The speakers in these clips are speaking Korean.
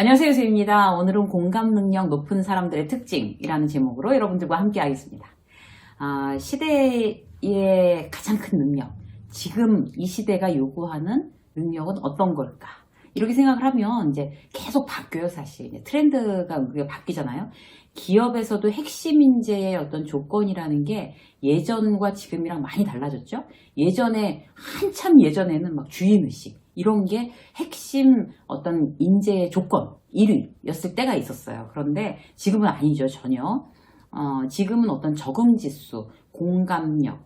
안녕하세요, 유수입니다. 오늘은 공감 능력 높은 사람들의 특징이라는 제목으로 여러분들과 함께 하겠습니다. 시대의 가장 큰 능력, 지금 이 시대가 요구하는 능력은 어떤 걸까? 이렇게 생각을 하면 이제 계속 바뀌어요, 사실. 트렌드가 우리가 바뀌잖아요. 기업에서도 핵심 인재의 어떤 조건이라는 게 예전과 지금이랑 많이 달라졌죠. 예전에, 한참 예전에는 막 주인의식, 이런 게 핵심 어떤 인재의 조건 1위였을 때가 있었어요. 그런데 지금은 아니죠, 전혀. 지금은 어떤 적응지수, 공감력,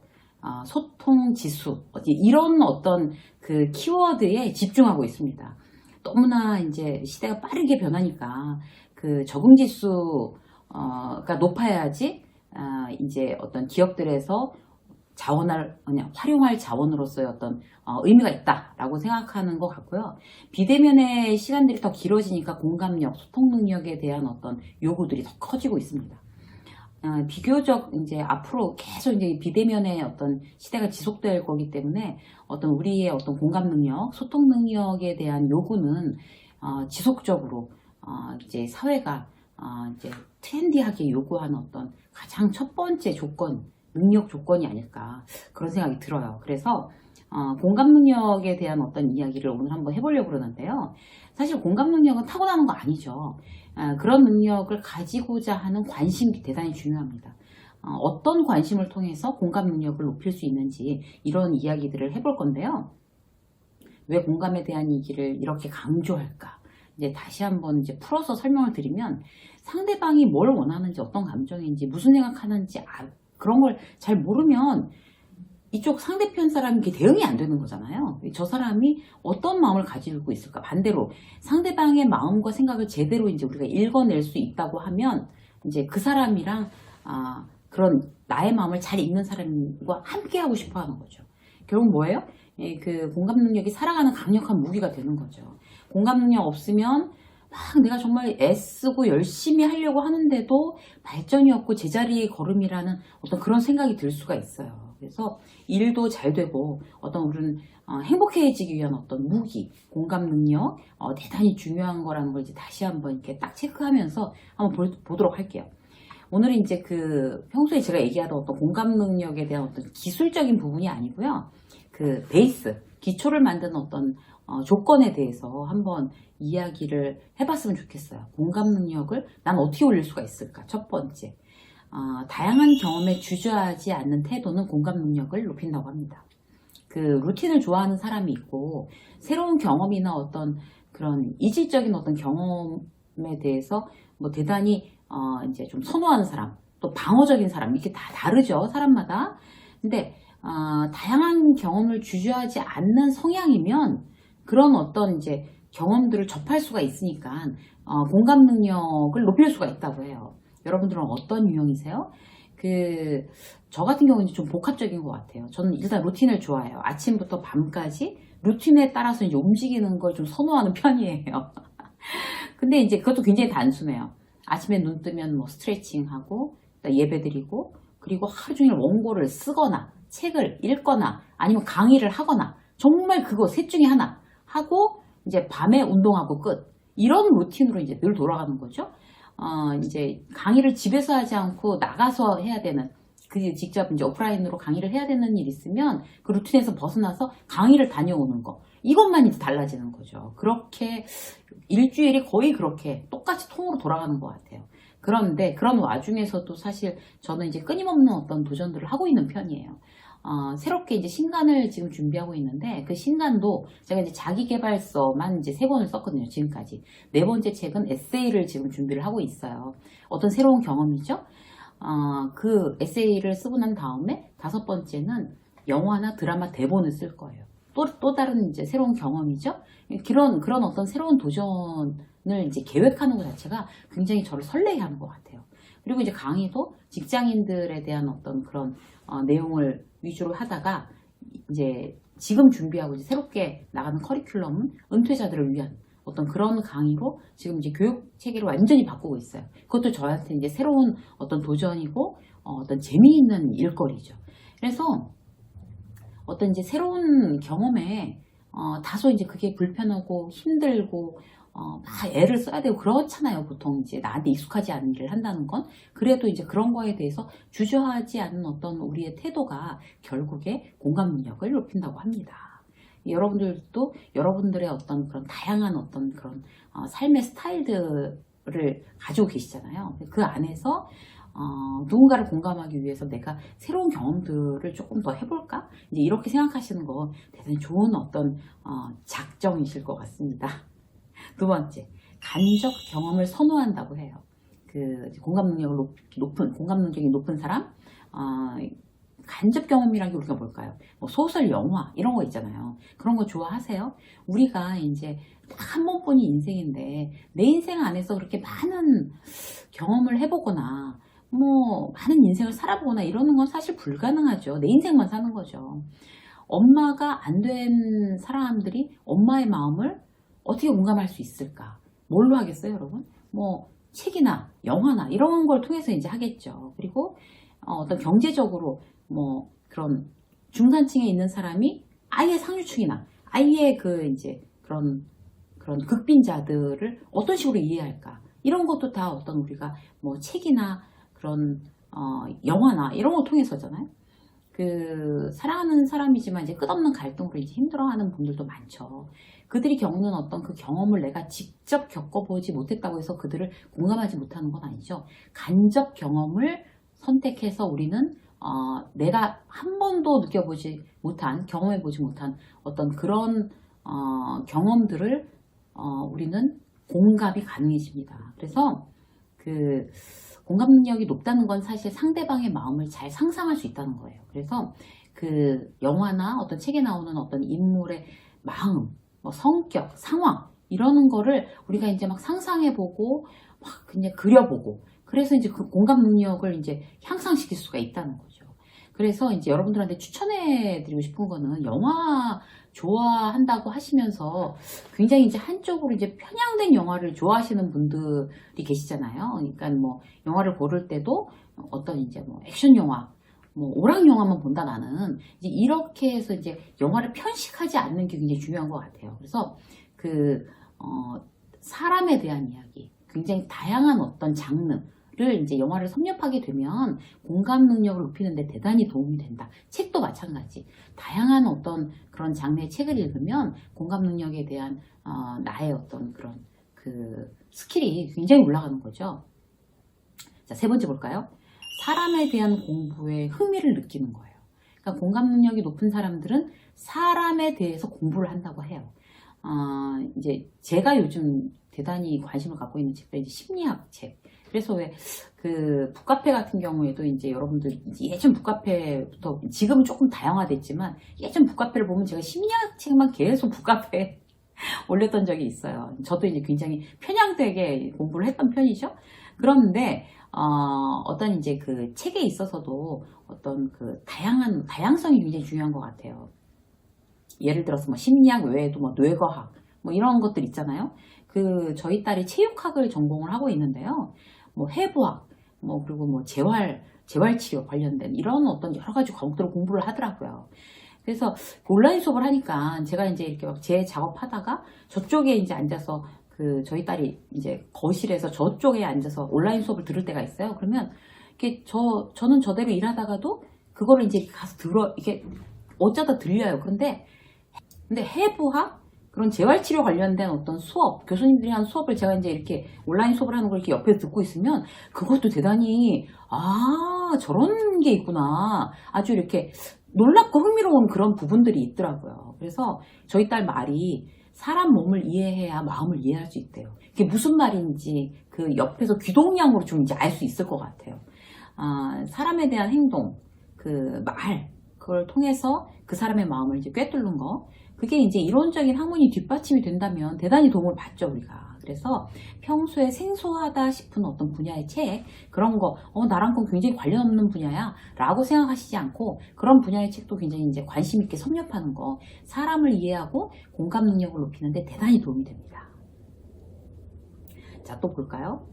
소통지수, 이런 어떤 그 키워드에 집중하고 있습니다. 너무나 이제 시대가 빠르게 변하니까 그 적응지수가 높아야지 이제 어떤 기업들에서 활용할 자원으로서의 어떤 의미가 있다라고 생각하는 것 같고요. 비대면의 시간들이 더 길어지니까 공감력, 소통 능력에 대한 어떤 요구들이 더 커지고 있습니다. 비교적 이제 앞으로 계속 이제 비대면의 어떤 시대가 지속될 거기 때문에 어떤 우리의 어떤 공감 능력, 소통 능력에 대한 요구는 지속적으로 이제 사회가 이제 트렌디하게 요구하는 어떤 가장 첫 번째 조건, 능력 조건이 아닐까 그런 생각이 들어요. 그래서 공감 능력에 대한 어떤 이야기를 오늘 한번 해보려고 그러는데요. 사실 공감 능력은 타고나는 거 아니죠. 그런 능력을 가지고자 하는 관심이 대단히 중요합니다. 어떤 관심을 통해서 공감 능력을 높일 수 있는지 이런 이야기들을 해볼 건데요. 왜 공감에 대한 얘기를 이렇게 강조할까? 이제 다시 한번 이제 풀어서 설명을 드리면 상대방이 뭘 원하는지, 어떤 감정인지, 무슨 생각하는지 그런 걸 잘 모르면 이쪽 상대편 사람이 대응이 안 되는 거잖아요. 저 사람이 어떤 마음을 가지고 있을까? 반대로 상대방의 마음과 생각을 제대로 이제 우리가 읽어낼 수 있다고 하면 이제 그 사람이랑 그런 나의 마음을 잘 읽는 사람과 함께 하고 싶어 하는 거죠. 결국 뭐예요? 그 공감 능력이 살아가는 강력한 무기가 되는 거죠. 공감 능력 없으면 막 내가 정말 애쓰고 열심히 하려고 하는데도 발전이 없고 제자리의 걸음이라는 어떤 그런 생각이 들 수가 있어요. 그래서 일도 잘 되고 어떤 우리는 행복해지기 위한 어떤 무기, 공감 능력 대단히 중요한 거라는 걸 이제 다시 한번 이렇게 딱 체크하면서 한번 보도록 할게요. 오늘은 이제 그 평소에 제가 얘기하던 어떤 공감 능력에 대한 어떤 기술적인 부분이 아니고요. 그 베이스, 기초를 만드는 어떤 조건에 대해서 한번 이야기를 해봤으면 좋겠어요. 공감 능력을 난 어떻게 올릴 수가 있을까? 첫 번째, 다양한 경험에 주저하지 않는 태도는 공감 능력을 높인다고 합니다. 그 루틴을 좋아하는 사람이 있고 새로운 경험이나 어떤 그런 이질적인 어떤 경험에 대해서 뭐 대단히 이제 좀 선호하는 사람, 또 방어적인 사람, 이렇게 다 다르죠, 사람마다. 근데 다양한 경험을 주저하지 않는 성향이면 그런 어떤 이제 경험들을 접할 수가 있으니까 공감 능력을 높일 수가 있다고 해요. 여러분들은 어떤 유형이세요? 저 같은 경우는 좀 복합적인 것 같아요. 저는 일단 루틴을 좋아해요. 아침부터 밤까지 루틴에 따라서 이제 움직이는 걸 좀 선호하는 편이에요. 근데 이제 그것도 굉장히 단순해요. 아침에 눈 뜨면 뭐 스트레칭하고 예배드리고 그리고 하루 종일 원고를 쓰거나 책을 읽거나 아니면 강의를 하거나 정말 그거 셋 중에 하나 하고 이제 밤에 운동하고 끝. 이런 루틴으로 이제 늘 돌아가는 거죠. 이제 강의를 집에서 하지 않고 나가서 해야 되는, 직접 이제 오프라인으로 강의를 해야 되는 일이 있으면 그 루틴에서 벗어나서 강의를 다녀오는 거. 이것만 이제 달라지는 거죠. 그렇게 일주일이 거의 그렇게 똑같이 통으로 돌아가는 것 같아요. 그런데 그런 와중에서도 사실 저는 이제 끊임없는 어떤 도전들을 하고 있는 편이에요. 새롭게 이제 신간을 지금 준비하고 있는데 그 신간도 제가 이제 자기계발서만 이제 3권을 썼거든요, 지금까지. 4번째 책은 에세이를 지금 준비를 하고 있어요. 어떤 새로운 경험이죠. 그 에세이를 쓰고 난 다음에 5번째는 영화나 드라마 대본을 쓸 거예요. 또 다른 이제 새로운 경험이죠. 그런 어떤 새로운 도전을 이제 계획하는 것 자체가 굉장히 저를 설레게 하는 것 같아요. 그리고 이제 강의도 직장인들에 대한 어떤 그런 내용을 위주로 하다가 이제 지금 준비하고 이제 새롭게 나가는 커리큘럼은 은퇴자들을 위한 어떤 그런 강의로 지금 이제 교육 체계를 완전히 바꾸고 있어요. 그것도 저한테 이제 새로운 어떤 도전이고 어떤 재미있는 일거리죠. 그래서 어떤 이제 새로운 경험에 다소 이제 그게 불편하고 힘들고 막 애를 써야 되고 그렇잖아요. 보통 이제 나한테 익숙하지 않은 일을 한다는 건. 그래도 이제 그런 거에 대해서 주저하지 않는 어떤 우리의 태도가 결국에 공감 능력을 높인다고 합니다. 여러분들도 여러분들의 어떤 그런 다양한 어떤 그런 삶의 스타일들을 가지고 계시잖아요. 그 안에서 누군가를 공감하기 위해서 내가 새로운 경험들을 조금 더 해볼까? 이제 이렇게 생각하시는 거 대단히 좋은 어떤 작정이실 것 같습니다. 두 번째, 간접 경험을 선호한다고 해요. 그 공감 능력을 공감 능력이 높은 사람, 간접 경험이라는 게 우리가 뭘까요? 뭐 소설, 영화 이런 거 있잖아요. 그런 거 좋아하세요? 우리가 이제 한 번뿐인 인생인데 내 인생 안에서 그렇게 많은 경험을 해보거나 뭐 많은 인생을 살아보거나 이러는 건 사실 불가능하죠. 내 인생만 사는 거죠. 엄마가 안 된 사람들이 엄마의 마음을 어떻게 공감할 수 있을까? 뭘로 하겠어요, 여러분? 뭐 책이나 영화나 이런 걸 통해서 이제 하겠죠. 그리고 어떤 경제적으로 뭐 그런 중산층에 있는 사람이 아예 상류층이나 아예 그 이제 그런 극빈자들을 어떤 식으로 이해할까? 이런 것도 다 어떤 우리가 뭐 책이나 그런 영화나 이런 거 통해서잖아요. 그 사랑하는 사람이지만 이제 끝없는 갈등으로 이제 힘들어하는 분들도 많죠. 그들이 겪는 어떤 그 경험을 내가 직접 겪어보지 못했다고 해서 그들을 공감하지 못하는 건 아니죠. 간접 경험을 선택해서 우리는 내가 한 번도 느껴보지 못한, 경험해보지 못한 어떤 그런 경험들을 우리는 공감이 가능해집니다. 그래서 그 공감 능력이 높다는 건 사실 상대방의 마음을 잘 상상할 수 있다는 거예요. 그래서 그 영화나 어떤 책에 나오는 어떤 인물의 마음, 뭐 성격, 상황 이러는 거를 우리가 이제 막 상상해보고 막 그냥 그려보고 그래서 이제 그 공감 능력을 이제 향상시킬 수가 있다는 거죠. 그래서 이제 여러분들한테 추천해드리고 싶은 거는 영화 좋아한다고 하시면서 굉장히 이제 한쪽으로 이제 편향된 영화를 좋아하시는 분들이 계시잖아요. 그러니까 뭐 영화를 고를 때도 어떤 이제 뭐 액션 영화, 뭐 오락 영화만 본다 나는 이제 이렇게 해서 이제 영화를 편식하지 않는 게 굉장히 중요한 것 같아요. 그래서 그 사람에 대한 이야기, 굉장히 다양한 어떤 장르를 이제 영화를 섭렵하게 되면 공감 능력을 높이는 데 대단히 도움이 된다. 책도 마찬가지. 다양한 어떤 그런 장르의 책을 읽으면 공감 능력에 대한 나의 어떤 그런 그 스킬이 굉장히 올라가는 거죠. 자, 세 번째 볼까요? 사람에 대한 공부에 흥미를 느끼는 거예요. 그러니까 공감 능력이 높은 사람들은 사람에 대해서 공부를 한다고 해요. 이제 제가 요즘 대단히 관심을 갖고 있는 책들이 심리학 책. 그래서 왜 그 북카페 같은 경우에도 이제 여러분들 예전 북카페부터 지금은 조금 다양화됐지만 예전 북카페를 보면 제가 심리학 책만 계속 북카페에 올렸던 적이 있어요. 저도 이제 굉장히 편향되게 공부를 했던 편이죠. 그런데 어떤 이제 그 책에 있어서도 어떤 그 다양성이 굉장히 중요한 것 같아요. 예를 들어서 뭐 심리학 외에도 뭐 뇌과학 뭐 이런 것들 있잖아요. 그 저희 딸이 체육학을 전공을 하고 있는데요. 뭐 해부학, 뭐 그리고 뭐 재활치료 관련된 이런 어떤 여러 가지 과목들을 공부를 하더라고요. 그래서 온라인 수업을 하니까 제가 이제 이렇게 막 제 작업하다가 저쪽에 이제 앉아서 그 저희 딸이 이제 거실에서 저쪽에 앉아서 온라인 수업을 들을 때가 있어요. 그러면 이렇게 저는 저대로 일하다가도 그거를 이제 가서 이게 어쩌다 들려요. 근데 해부학 그런 재활치료 관련된 어떤 수업, 교수님들이 한 수업을 제가 이제 이렇게 온라인 수업을 하는 걸 이렇게 옆에서 듣고 있으면 그것도 대단히 저런 게 있구나. 아주 이렇게 놀랍고 흥미로운 그런 부분들이 있더라고요. 그래서 저희 딸 말이 사람 몸을 이해해야 마음을 이해할 수 있대요. 그게 무슨 말인지 그 옆에서 귀동냥으로 좀 이제 알 수 있을 것 같아요. 사람에 대한 행동, 그 말, 그걸 통해서 그 사람의 마음을 이제 꿰뚫는 거. 그게 이제 이론적인 학문이 뒷받침이 된다면 대단히 도움을 받죠, 우리가. 그래서 평소에 생소하다 싶은 어떤 분야의 책, 그런 거, 나랑 건 굉장히 관련 없는 분야야 라고 생각하시지 않고 그런 분야의 책도 굉장히 이제 관심 있게 섭렵하는 거, 사람을 이해하고 공감 능력을 높이는데 대단히 도움이 됩니다. 자, 또 볼까요?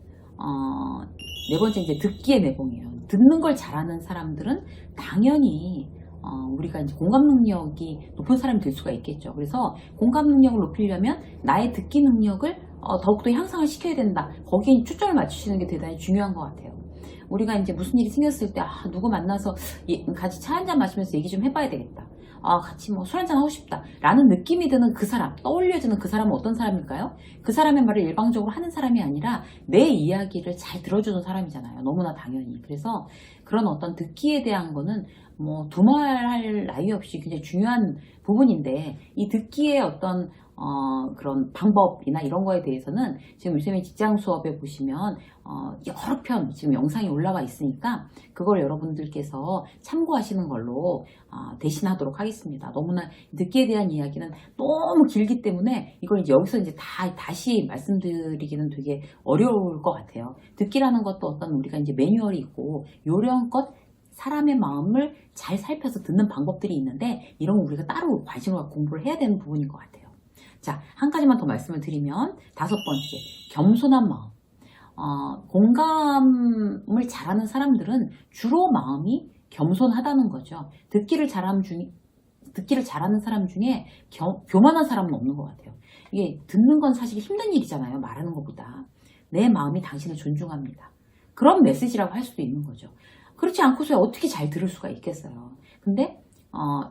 네 번째 이제 듣기의 내공이에요. 듣는 걸 잘하는 사람들은 당연히 우리가 이제 공감 능력이 높은 사람이 될 수가 있겠죠. 그래서 공감 능력을 높이려면 나의 듣기 능력을 더욱더 향상을 시켜야 된다. 거기에 초점을 맞추시는 게 대단히 중요한 것 같아요. 우리가 이제 무슨 일이 생겼을 때, 누구 만나서 같이 차 한잔 마시면서 얘기 좀 해봐야 되겠다. 같이 뭐 술 한잔 하고 싶다. 라는 느낌이 드는 그 사람, 떠올려지는 그 사람은 어떤 사람일까요? 그 사람의 말을 일방적으로 하는 사람이 아니라 내 이야기를 잘 들어주는 사람이잖아요. 너무나 당연히. 그래서 그런 어떤 듣기에 대한 거는 뭐 두말할 나위 없이 굉장히 중요한 부분인데, 이 듣기의 어떤 그런 방법이나 이런 거에 대해서는 지금 요즘에 직장 수업에 보시면 여러 편 지금 영상이 올라와 있으니까 그걸 여러분들께서 참고하시는 걸로 대신하도록 하겠습니다. 너무나 듣기에 대한 이야기는 너무 길기 때문에 이걸 이제 여기서 이제 다시 말씀드리기는 되게 어려울 것 같아요. 듣기라는 것도 어떤 우리가 이제 매뉴얼이 있고 요령껏 사람의 마음을 잘 살펴서 듣는 방법들이 있는데, 이런 거 우리가 따로 관심을 갖고 공부를 해야 되는 부분인 것 같아요. 자, 한 가지만 더 말씀을 드리면, 5번째, 겸손한 마음. 공감을 잘하는 사람들은 주로 마음이 겸손하다는 거죠. 듣기를 잘하는 사람 중에 교만한 사람은 없는 것 같아요. 이게 듣는 건 사실 힘든 일이잖아요. 말하는 것보다. 내 마음이 당신을 존중합니다. 그런 메시지라고 할 수도 있는 거죠. 그렇지 않고서 어떻게 잘 들을 수가 있겠어요. 근데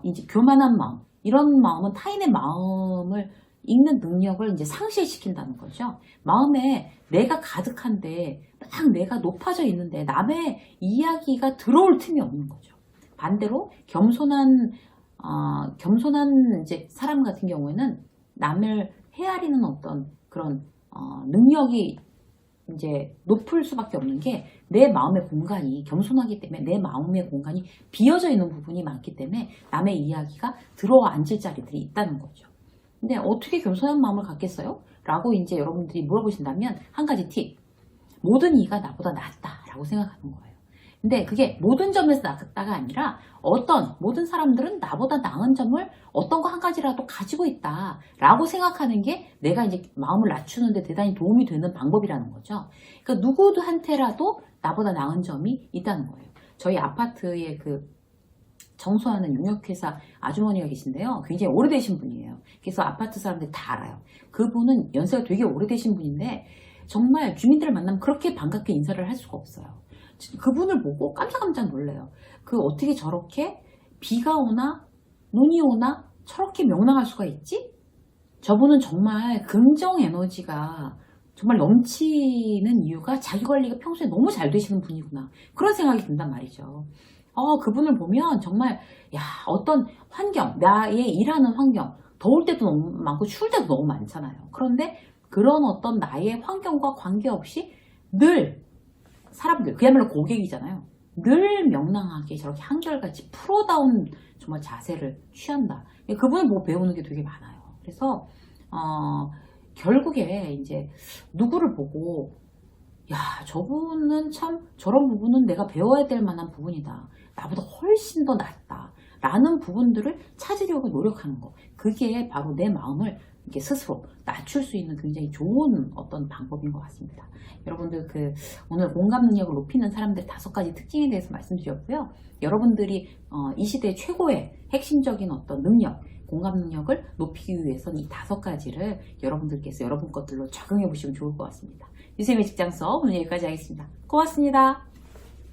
이제 교만한 마음, 이런 마음은 타인의 마음을 읽는 능력을 이제 상실시킨다는 거죠. 마음에 내가 가득한데, 막 내가 높아져 있는데 남의 이야기가 들어올 틈이 없는 거죠. 반대로 겸손한 이제 사람 같은 경우에는 남을 헤아리는 어떤 그런 능력이 이제 높을 수밖에 없는 게, 내 마음의 공간이 겸손하기 때문에 내 마음의 공간이 비어져 있는 부분이 많기 때문에 남의 이야기가 들어와 앉을 자리들이 있다는 거죠. 근데 어떻게 겸손한 마음을 갖겠어요? 라고 이제 여러분들이 물어보신다면, 한 가지 팁. 모든 이가 나보다 낫다 라고 생각하는 거예요. 근데 그게 모든 점에서 낫다가 아니라, 모든 사람들은 나보다 나은 점을 어떤 거 한 가지라도 가지고 있다 라고 생각하는 게 내가 이제 마음을 낮추는데 대단히 도움이 되는 방법이라는 거죠. 그러니까 누구한테라도 나보다 나은 점이 있다는 거예요. 저희 아파트에 청소하는 용역회사 아주머니가 계신데요. 굉장히 오래되신 분이에요. 그래서 아파트 사람들이 다 알아요. 그분은 연세가 되게 오래되신 분인데 정말 주민들을 만나면 그렇게 반갑게 인사를 할 수가 없어요. 그분을 보고 깜짝깜짝 놀래요. 어떻게 저렇게 비가 오나 눈이 오나 저렇게 명랑할 수가 있지? 저분은 정말 긍정 에너지가 정말 넘치는 이유가 자기 관리가 평소에 너무 잘 되시는 분이구나. 그런 생각이 든단 말이죠. 그분을 보면 정말, 어떤 환경, 나의 일하는 환경, 더울 때도 너무 많고 추울 때도 너무 많잖아요. 그런데 그런 어떤 나의 환경과 관계없이 늘 사람들, 그야말로 고객이잖아요. 늘 명랑하게 저렇게 한결같이 프로다운 정말 자세를 취한다. 그분을 보고 배우는 게 되게 많아요. 그래서 결국에 이제 누구를 보고, 저분은 참 저런 부분은 내가 배워야 될 만한 부분이다. 나보다 훨씬 더 낫다. 라는 부분들을 찾으려고 노력하는 거. 그게 바로 내 마음을 이렇게 스스로 낮출 수 있는 굉장히 좋은 어떤 방법인 것 같습니다. 여러분들 오늘 공감 능력을 높이는 사람들의 5가지 특징에 대해서 말씀드렸고요. 여러분들이 이 시대의 최고의 핵심적인 어떤 능력, 공감 능력을 높이기 위해서는 이 5가지를 여러분들께서 여러분 것들로 적용해 보시면 좋을 것 같습니다. 유쌤의 직장 수업 오늘 여기까지 하겠습니다. 고맙습니다.